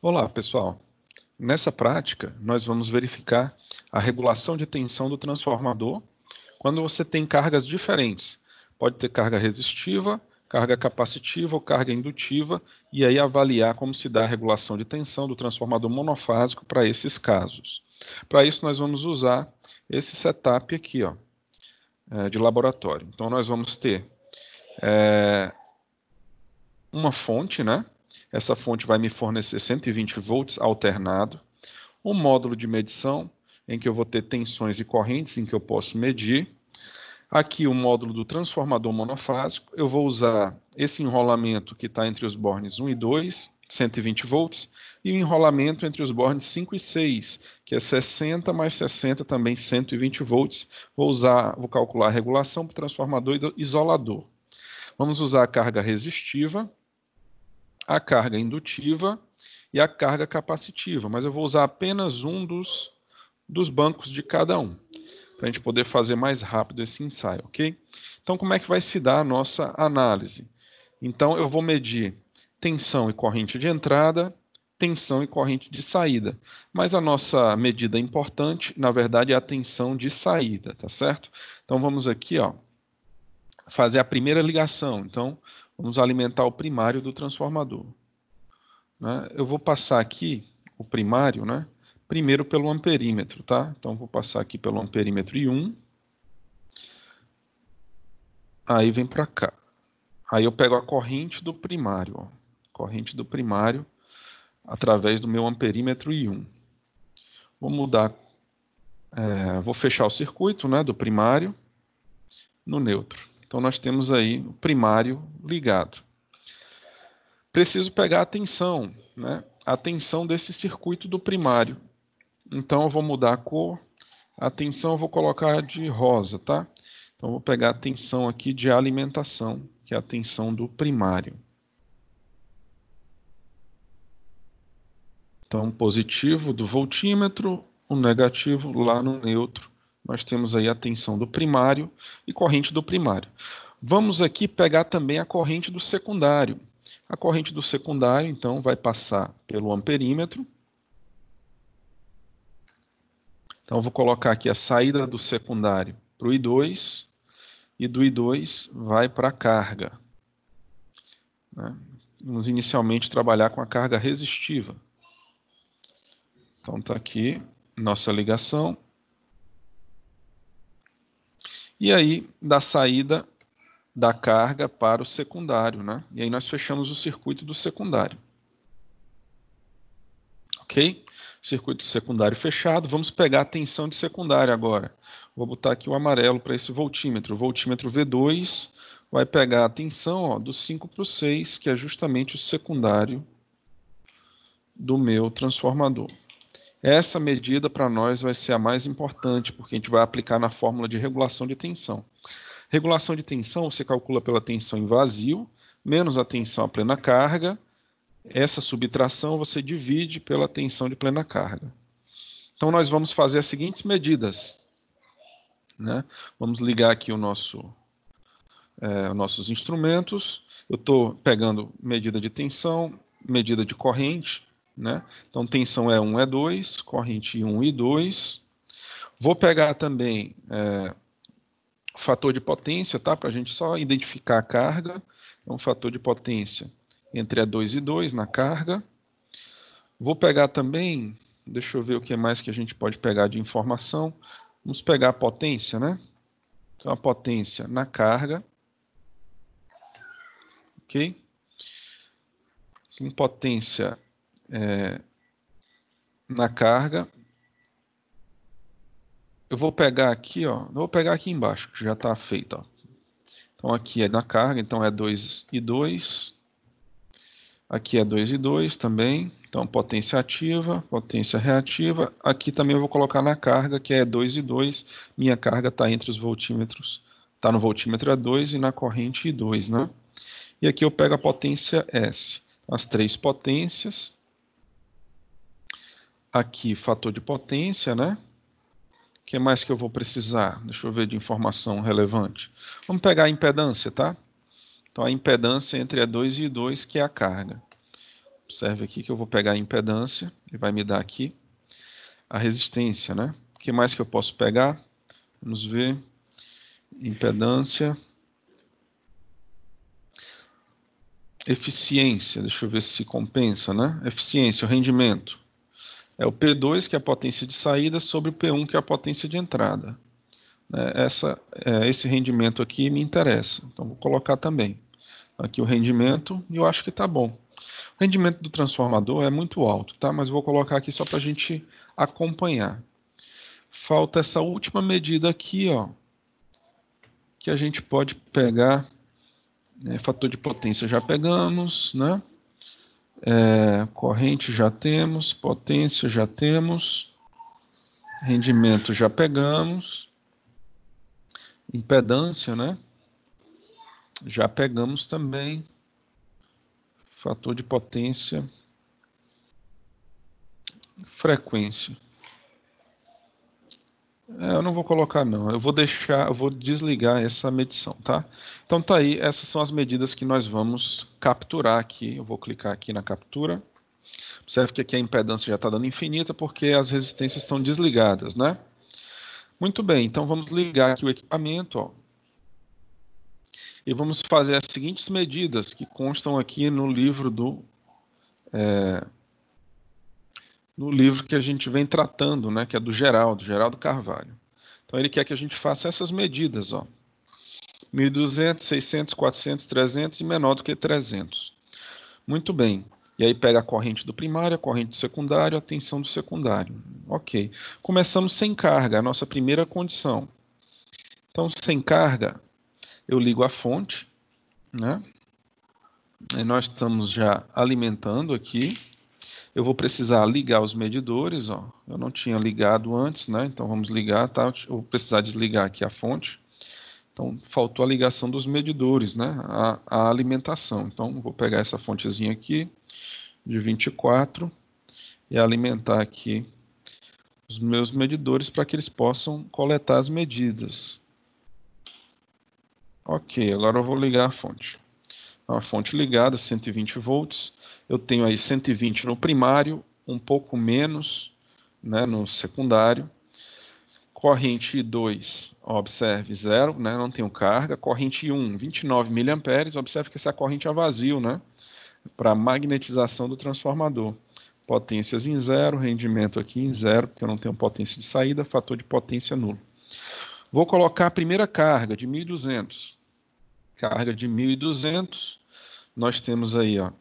Olá, pessoal. Nessa prática, nós vamos verificar a regulação de tensão do transformador quando você tem cargas diferentes. Pode ter carga resistiva, carga capacitiva ou carga indutiva, e aí avaliar como se dá a regulação de tensão do transformador monofásico para esses casos. Para isso, nós vamos usar esse setup aqui, ó, de laboratório. Então, nós vamos ter uma fonte, né? Essa fonte vai me fornecer 120 volts alternado, um módulo de medição, em que eu vou ter tensões e correntes em que eu posso medir. Aqui o módulo do transformador monofásico, eu vou usar esse enrolamento que está entre os bornes 1 e 2, 120 volts, e o enrolamento entre os bornes 5 e 6, que é 60 mais 60, também 120 volts. Vou calcular a regulação para o transformador isolador. Vamos usar a carga resistiva, a carga indutiva e a carga capacitiva, mas eu vou usar apenas um dos bancos de cada um, para a gente poder fazer mais rápido esse ensaio, ok? Então, como é que vai se dar a nossa análise? Então, eu vou medir tensão e corrente de entrada, tensão e corrente de saída. Mas a nossa medida importante, na verdade, é a tensão de saída, tá certo? Então, vamos aqui, ó, fazer a primeira ligação. Então, vamos alimentar o primário do transformador, né? Eu vou passar aqui o primário, né? Primeiro pelo amperímetro, tá? Então, vou passar aqui pelo amperímetro I1. Aí vem para cá. Aí eu pego a corrente do primário, ó. Corrente do primário através do meu amperímetro I1. Vou mudar, vou fechar o circuito, né, do primário no neutro. Então, nós temos aí o primário ligado. Preciso pegar a tensão, né? A tensão desse circuito do primário. Então, eu vou mudar a cor. A tensão eu vou colocar de rosa, tá? Então, eu vou pegar a tensão aqui de alimentação, que é a tensão do primário. Então, positivo do voltímetro, o negativo lá no neutro. Nós temos aí a tensão do primário e corrente do primário. Vamos aqui pegar também a corrente do secundário. A corrente do secundário, então, vai passar pelo amperímetro. Então, eu vou colocar aqui a saída do secundário para o I2, e do I2 vai para a carga, né? Vamos inicialmente trabalhar com a carga resistiva. Então, está aqui nossa ligação. E aí, da saída da carga para o secundário, né? E aí nós fechamos o circuito do secundário. Ok? Circuito secundário fechado. Vamos pegar a tensão de secundário agora. Vou botar aqui o amarelo para esse voltímetro. O voltímetro V2 vai pegar a tensão, ó, do 5 para o 6, que é justamente o secundário do meu transformador. Essa medida para nós vai ser a mais importante, porque a gente vai aplicar na fórmula de regulação de tensão. Regulação de tensão você calcula pela tensão em vazio, menos a tensão a plena carga. Essa subtração você divide pela tensão de plena carga. Então, nós vamos fazer as seguintes medidas, né? Vamos ligar aqui nossos instrumentos. Eu estou pegando medida de tensão, medida de corrente, né? Então, tensão é 1, é 2, corrente 1 e 2. Vou pegar também fator de potência, tá? Para a gente só identificar a carga. Então, fator de potência entre E2 e 2 na carga. Vou pegar também, deixa eu ver o que mais que a gente pode pegar de informação. Vamos pegar a potência, né? Então, a potência na carga. Ok? Em potência na carga. Eu vou pegar aqui, ó. Vou pegar aqui embaixo, que já está feito, ó. Então, aqui é na carga, então é 2 e 2. Aqui é 2 e 2 também. Então, potência ativa, potência reativa. Aqui também eu vou colocar na carga, que é 2 e 2. Minha carga está entre os voltímetros. Está no voltímetro E2 e na corrente I2, né? E aqui eu pego a potência S. As três potências. Aqui, fator de potência, né? O que mais que eu vou precisar? Deixa eu ver de informação relevante. Vamos pegar a impedância, tá? Então, a impedância entre E2 e I2, que é a carga. Observe aqui que eu vou pegar a impedância e vai me dar aqui a resistência, né? O que mais que eu posso pegar? Vamos ver. Impedância. Eficiência, deixa eu ver se compensa, né? Eficiência, o rendimento. É o P2, que é a potência de saída, sobre o P1, que é a potência de entrada. Esse rendimento aqui me interessa, então vou colocar também. Aqui o rendimento, e eu acho que está bom. O rendimento do transformador é muito alto, tá? Mas vou colocar aqui só para a gente acompanhar. Falta essa última medida aqui, ó, que a gente pode pegar, fator de potência já pegamos, né? Corrente já temos, potência já temos, rendimento já pegamos, impedância, né? Já pegamos também, fator de potência, frequência. Eu não vou colocar não, eu vou desligar essa medição, tá? Então tá aí, essas são as medidas que nós vamos capturar aqui. Eu vou clicar aqui na captura. Observe que aqui a impedância já está dando infinita porque as resistências estão desligadas, né? Muito bem, então vamos ligar aqui o equipamento, ó. E vamos fazer as seguintes medidas que constam aqui no livro no livro que a gente vem tratando, né, que é do Geraldo Carvalho. Então ele quer que a gente faça essas medidas, ó. 1.200, 600, 400, 300 e menor do que 300. Muito bem. E aí pega a corrente do primário, a corrente do secundário, a tensão do secundário. Ok. Começamos sem carga, a nossa primeira condição. Então, sem carga, eu ligo a fonte, né? E nós estamos já alimentando aqui. Eu vou precisar ligar os medidores, ó. Eu não tinha ligado antes, né? Então vamos ligar, tá? Eu vou precisar desligar aqui a fonte. Então faltou a ligação dos medidores, né? A alimentação. Então vou pegar essa fontezinha aqui de 24 e alimentar aqui os meus medidores para que eles possam coletar as medidas. Ok, agora eu vou ligar a fonte. A fonte ligada, 120 volts. Eu tenho aí 120 no primário, um pouco menos, né, no secundário. Corrente 2, observe, 0, né, não tenho carga. Corrente 1, 29 mA. Observe que essa corrente é vazio, né, para magnetização do transformador. Potências em 0, rendimento aqui em 0, porque eu não tenho potência de saída, fator de potência nulo. Vou colocar a primeira carga de 1.200. Carga de 1.200. Nós temos aí, ó,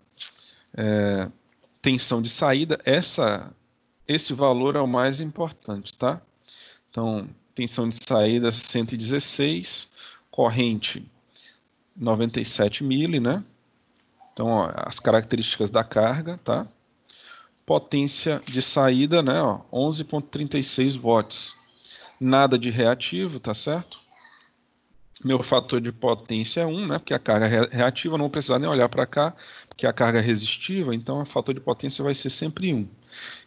tensão de saída. Esse valor é o mais importante, tá? Então, tensão de saída 116, corrente 97 mili, né? Então, ó, as características da carga, tá? Potência de saída, né? 11,36 watts. Nada de reativo, tá certo? Meu fator de potência é 1, né? Porque a carga é reativa, não vou precisar nem olhar para cá, porque a carga é resistiva, então o fator de potência vai ser sempre 1.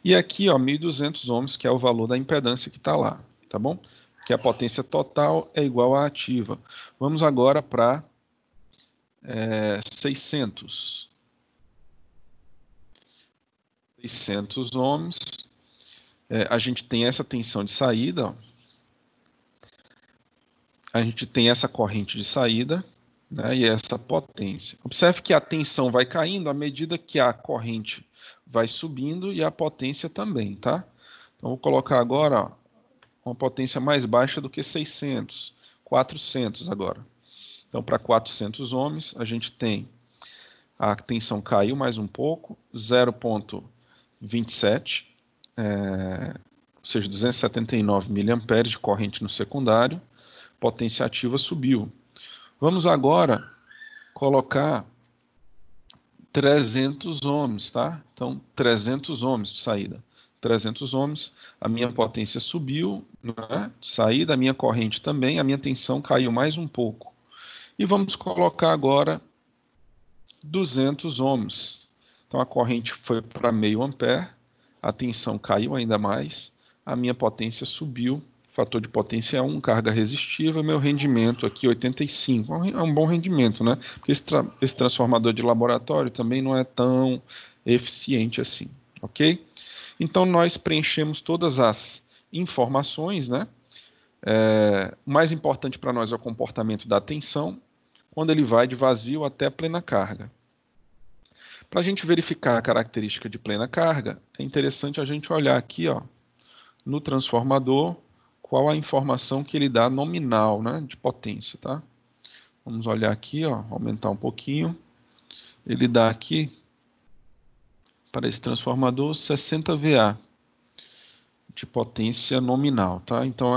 E aqui, ó, 1.200 ohms, que é o valor da impedância que está lá, tá bom? Que a potência total é igual à ativa. Vamos agora para 600. 600 ohms. A gente tem essa tensão de saída, ó. A gente tem essa corrente de saída, né, e essa potência. Observe que a tensão vai caindo à medida que a corrente vai subindo e a potência também, tá? Então, vou colocar agora, ó, uma potência mais baixa do que 600, 400 agora. Então, para 400 ohms, a gente tem a tensão caiu mais um pouco, 0,27, ou seja, 279 mA de corrente no secundário. Potência ativa subiu. Vamos agora colocar 300 ohms, tá? Então, 300 ohms de saída. 300 ohms, a minha potência subiu, né, de saída, a minha corrente também, a minha tensão caiu mais um pouco. E vamos colocar agora 200 ohms. Então, a corrente foi para meio ampere, a tensão caiu ainda mais, a minha potência subiu, fator de potência é 1, carga resistiva, meu rendimento aqui 85, é um bom rendimento, né? Porque esse transformador de laboratório também não é tão eficiente assim, ok? Então, nós preenchemos todas as informações, né? O mais importante para nós é o comportamento da tensão, quando ele vai de vazio até a plena carga. Para a gente verificar a característica de plena carga, é interessante a gente olhar aqui, ó, no transformador, qual a informação que ele dá nominal, né, de potência, tá? Vamos olhar aqui, ó, aumentar um pouquinho. Ele dá aqui, para esse transformador, 60 VA de potência nominal, tá? Então,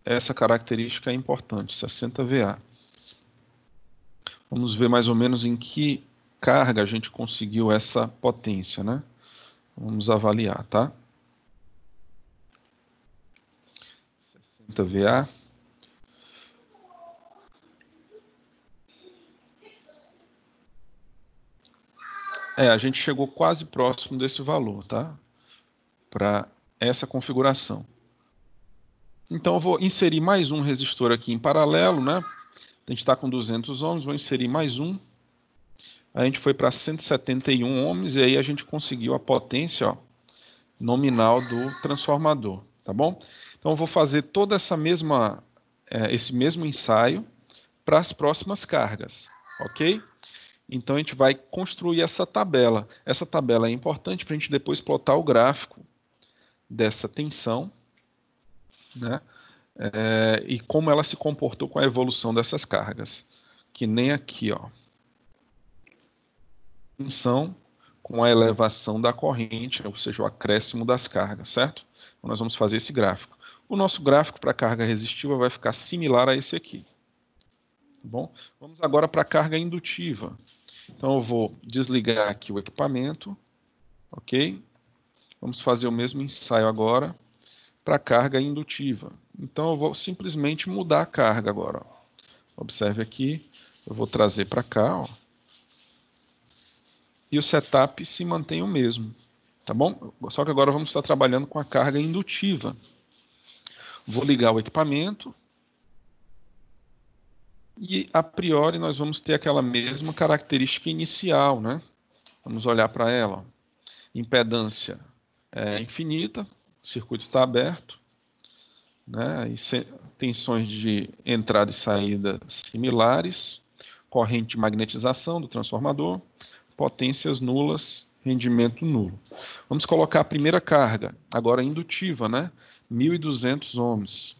essa característica é importante, 60 VA. Vamos ver mais ou menos em que carga a gente conseguiu essa potência, né? Vamos avaliar, tá? 60 VA. A gente chegou quase próximo desse valor, tá? Para essa configuração. Então, eu vou inserir mais um resistor aqui em paralelo, né? A gente está com 200 ohms, vou inserir mais um. A gente foi para 171 ohms e aí a gente conseguiu a potência, ó, nominal do transformador, tá bom? Então, eu vou fazer toda esse mesmo ensaio para as próximas cargas, ok? Então, a gente vai construir essa tabela. Essa tabela é importante para a gente depois plotar o gráfico dessa tensão, né? E como ela se comportou com a evolução dessas cargas. Que nem aqui, ó. Tensão com a elevação da corrente, ou seja, o acréscimo das cargas, certo? Então, nós vamos fazer esse gráfico. O nosso gráfico para a carga resistiva vai ficar similar a esse aqui. Tá bom? Vamos agora para a carga indutiva. Então, eu vou desligar aqui o equipamento, ok? Vamos fazer o mesmo ensaio agora para a carga indutiva. Então, eu vou simplesmente mudar a carga agora. Ó. Observe aqui, eu vou trazer para cá, ó, e o setup se mantém o mesmo, tá bom? Só que agora vamos estar trabalhando com a carga indutiva. Vou ligar o equipamento e, a priori, nós vamos ter aquela mesma característica inicial, né? Vamos olhar para ela. Ó. Impedância é infinita, o circuito está aberto, né? E tensões de entrada e saída similares, corrente de magnetização do transformador, potências nulas, rendimento nulo. Vamos colocar a primeira carga, agora indutiva, né? 1.200 ohms.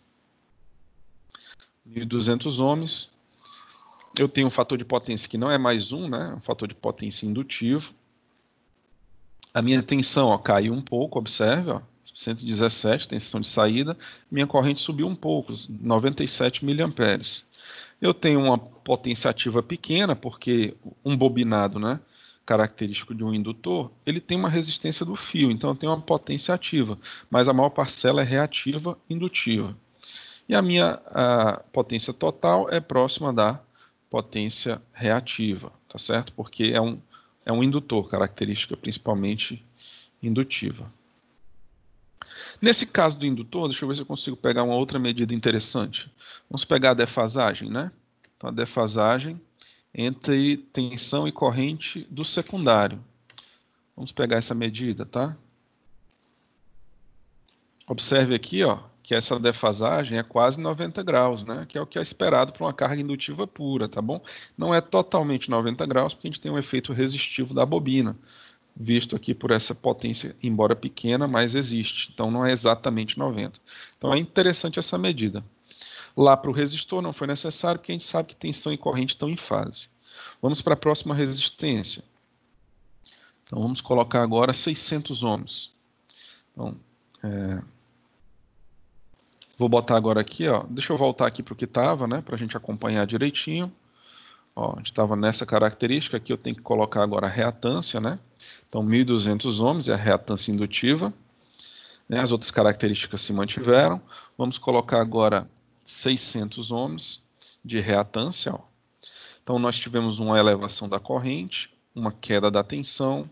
1.200 ohms. Eu tenho um fator de potência que não é mais 1, né? Um fator de potência indutivo. A minha tensão, ó, caiu um pouco, observe, ó, 117, tensão de saída. Minha corrente subiu um pouco, 97 miliamperes. Eu tenho uma potência ativa pequena, porque um bobinado, né, característico de um indutor, ele tem uma resistência do fio, então eu tenho uma potência ativa, mas a maior parcela é reativa indutiva. E a potência total é próxima da potência reativa, tá certo? Porque é um indutor, característica principalmente indutiva. Nesse caso do indutor, deixa eu ver se eu consigo pegar uma outra medida interessante. Vamos pegar a defasagem, né? Então, a defasagem entre tensão e corrente do secundário. Vamos pegar essa medida, tá? Observe aqui, ó, que essa defasagem é quase 90 graus, né? Que é o que é esperado para uma carga indutiva pura, tá bom? Não é totalmente 90 graus, porque a gente tem um efeito resistivo da bobina, visto aqui por essa potência, embora pequena, mas existe. Então, não é exatamente 90. Então, é interessante essa medida. Lá para o resistor não foi necessário, porque a gente sabe que tensão e corrente estão em fase. Vamos para a próxima resistência. Então, vamos colocar agora 600 ohms. Então, vou botar agora aqui, ó. Deixa eu voltar aqui para o que estava, né? Para a gente acompanhar direitinho. Ó, a gente estava nessa característica, aqui eu tenho que colocar agora a reatância, né? Então, 1.200 ohms é a reatância indutiva. Né? As outras características se mantiveram. Vamos colocar agora 600 ohms de reatância. Ó. Então, nós tivemos uma elevação da corrente, uma queda da tensão,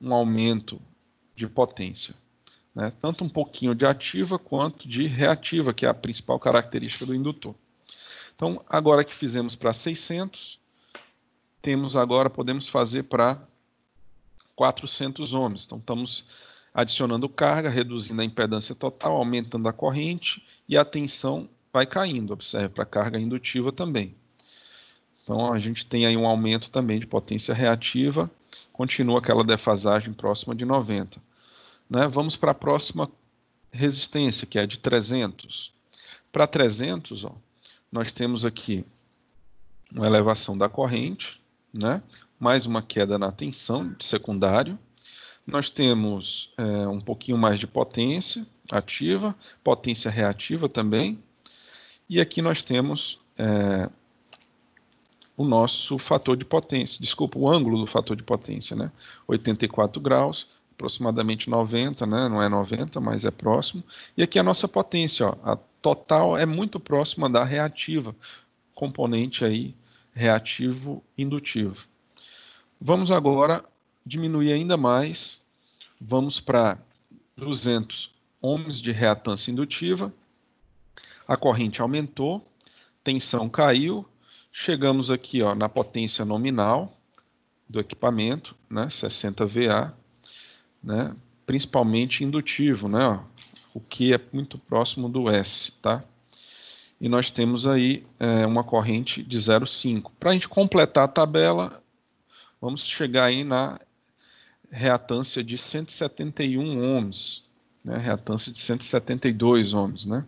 um aumento de potência. Né? Tanto um pouquinho de ativa quanto de reativa, que é a principal característica do indutor. Então, agora que fizemos para 600, temos agora, podemos fazer para 400 ohms. Então, estamos adicionando carga, reduzindo a impedância total, aumentando a corrente e a tensão vai caindo. Observe, para a carga indutiva também. Então, a gente tem aí um aumento também de potência reativa, continua aquela defasagem próxima de 90. Né? Vamos para a próxima resistência, que é de 300. Para 300, ó, nós temos aqui uma elevação da corrente, né? Mais uma queda na tensão de secundário. Nós temos um pouquinho mais de potência ativa, potência reativa também. E aqui nós temos o nosso fator de potência, desculpa, o ângulo do fator de potência, né? 84 graus, aproximadamente 90, né? Não é 90, mas é próximo. E aqui a nossa potência, ó, a total é muito próxima da reativa, componente aí reativo indutivo. Vamos agora diminuir ainda mais, vamos para 200 ohms de reatância indutiva, a corrente aumentou, tensão caiu, chegamos aqui ó, na potência nominal do equipamento, né, 60 VA, né, principalmente indutivo, né, ó, o que é muito próximo do S, tá? E nós temos aí uma corrente de 0,5. Para a gente completar a tabela, vamos chegar aí na reatância de 171 ohms, né, reatância de 172 ohms, né?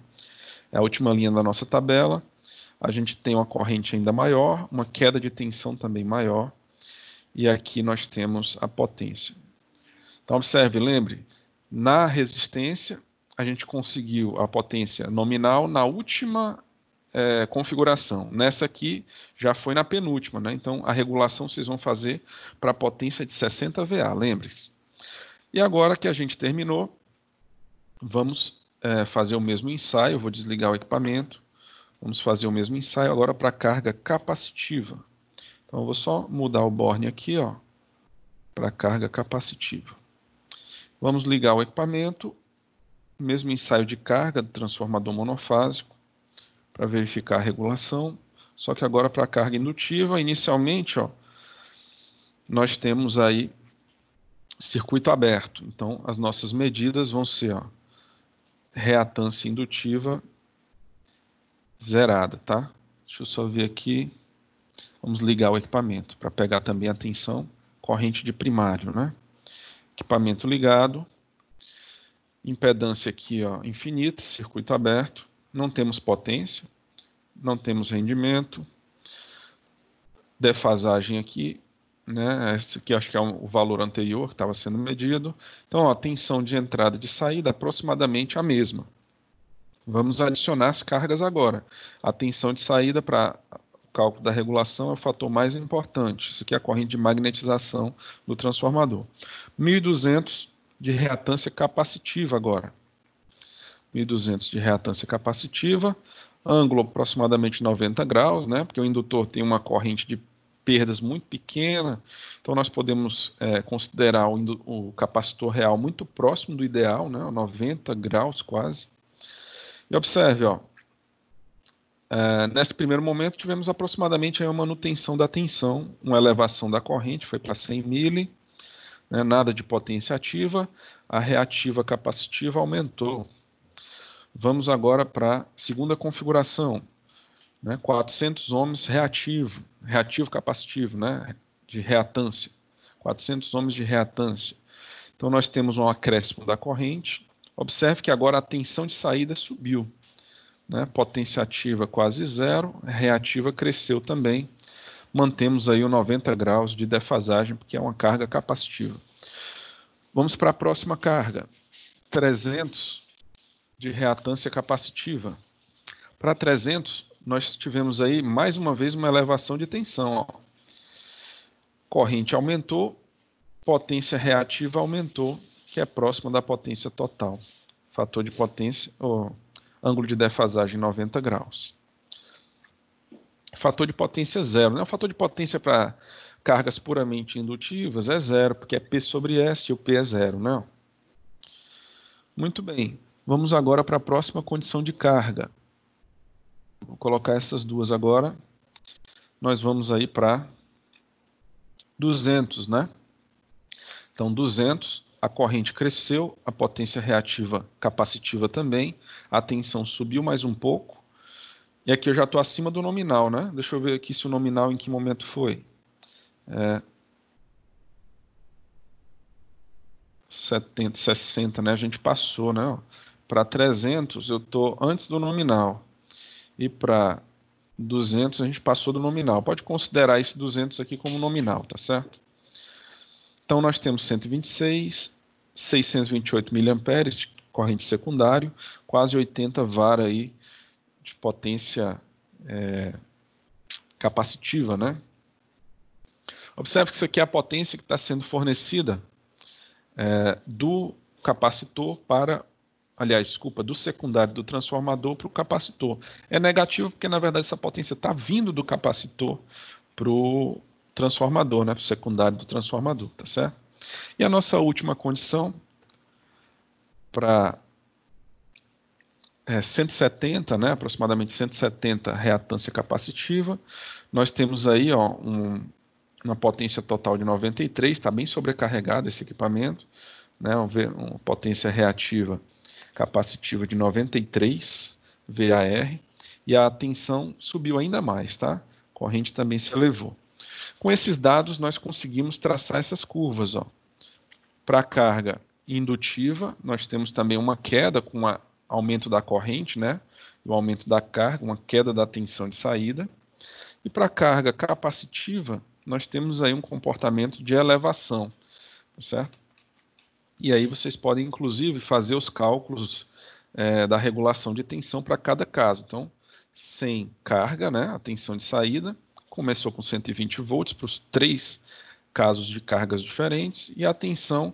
É a última linha da nossa tabela. A gente tem uma corrente ainda maior, uma queda de tensão também maior, e aqui nós temos a potência. Então, observe, lembre, na resistência, a gente conseguiu a potência nominal na última configuração. Nessa aqui, já foi na penúltima, né? Então, a regulação vocês vão fazer para a potência de 60 VA, lembre-se. E agora que a gente terminou, vamos fazer o mesmo ensaio, eu vou desligar o equipamento, vamos fazer o mesmo ensaio agora para carga capacitiva. Então, eu vou só mudar o borne aqui, ó, para carga capacitiva. Vamos ligar o equipamento, mesmo ensaio de carga do transformador monofásico, para verificar a regulação, só que agora para a carga indutiva, inicialmente, ó, nós temos aí circuito aberto. Então, as nossas medidas vão ser, ó, reatância indutiva zerada, tá? Deixa eu só ver aqui. Vamos ligar o equipamento para pegar também a tensão corrente de primário, né? Equipamento ligado. Impedância aqui, ó, infinita, circuito aberto. Não temos potência, não temos rendimento. Defasagem aqui, né? Esse aqui acho que é o valor anterior que estava sendo medido. Então, ó, a tensão de entrada e de saída aproximadamente a mesma. Vamos adicionar as cargas agora. A tensão de saída para o cálculo da regulação é o fator mais importante. Isso aqui é a corrente de magnetização do transformador. 1.200 de reatância capacitiva agora. 1.200 de reatância capacitiva. Ângulo aproximadamente 90 graus, né? Porque o indutor tem uma corrente de perdas muito pequena. Então, nós podemos considerar o capacitor real muito próximo do ideal, né? 90 graus quase. E observe, ó, nesse primeiro momento tivemos aproximadamente uma manutenção da tensão, uma elevação da corrente, foi para 100 mili, né, nada de potência ativa, a reativa capacitiva aumentou. Vamos agora para a segunda configuração, né, 400 ohms reativo capacitivo, né, de reatância, 400 ohms de reatância. Então nós temos um acréscimo da corrente. Observe que agora a tensão de saída subiu, né? Potência ativa quase zero, reativa cresceu também. Mantemos aí o 90 graus de defasagem, porque é uma carga capacitiva. Vamos para a próxima carga, 300 de reatância capacitiva. Para 300, nós tivemos aí mais uma vez uma elevação de tensão, ó. Corrente aumentou, potência reativa aumentou, que é próxima da potência total. Fator de potência, ângulo de defasagem 90 graus. Fator de potência zero, né? O fator de potência para cargas puramente indutivas é zero, porque é P sobre S e o P é zero, né? Muito bem. Vamos agora para a próxima condição de carga. Vou colocar essas duas agora. Nós vamos aí para 200, né? Então, 200, a corrente cresceu, a potência reativa capacitiva também, a tensão subiu mais um pouco, e aqui eu já estou acima do nominal, né? Deixa eu ver aqui se o nominal em que momento foi. 70, 60, né? A gente passou, né? Para 300 eu estou antes do nominal, e para 200 a gente passou do nominal. Pode considerar esse 200 aqui como nominal, tá certo? Então, nós temos 126, 628 miliamperes de corrente secundária, quase 80 var aí de potência capacitiva, né? Observe que isso aqui é a potência que está sendo fornecida do capacitor para, aliás, desculpa, do secundário do transformador para o capacitor. É negativo porque, na verdade, essa potência está vindo do capacitor para o transformador, né? Para o secundário do transformador, tá certo? E a nossa última condição para 170, né, aproximadamente 170 reatância capacitiva, nós temos aí ó, uma potência total de 93, está bem sobrecarregado esse equipamento, né, uma potência reativa capacitiva de 93 VAR, e a tensão subiu ainda mais, tá? A corrente também se elevou. Com esses dados, nós conseguimos traçar essas curvas, ó. Para a carga indutiva, nós temos também uma queda com o aumento da corrente, né? O aumento da carga, uma queda da tensão de saída. E para a carga capacitiva, nós temos aí um comportamento de elevação, certo? E aí vocês podem, inclusive, fazer os cálculos da regulação de tensão para cada caso. Então, sem carga, né? A tensão de saída começou com 120 volts para os 3 casos de cargas diferentes, e a tensão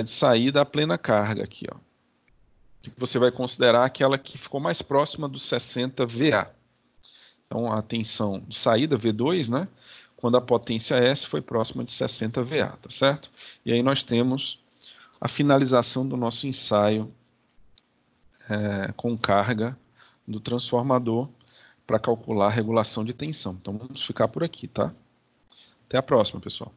de saída à plena carga aqui, ó. Que você vai considerar aquela que ficou mais próxima dos 60 VA. Então, a tensão de saída, V2, né? Quando a potência S foi próxima de 60 VA, tá certo? E aí nós temos a finalização do nosso ensaio com carga do transformador para calcular a regulação de tensão. Então, vamos ficar por aqui, tá? Até a próxima, pessoal.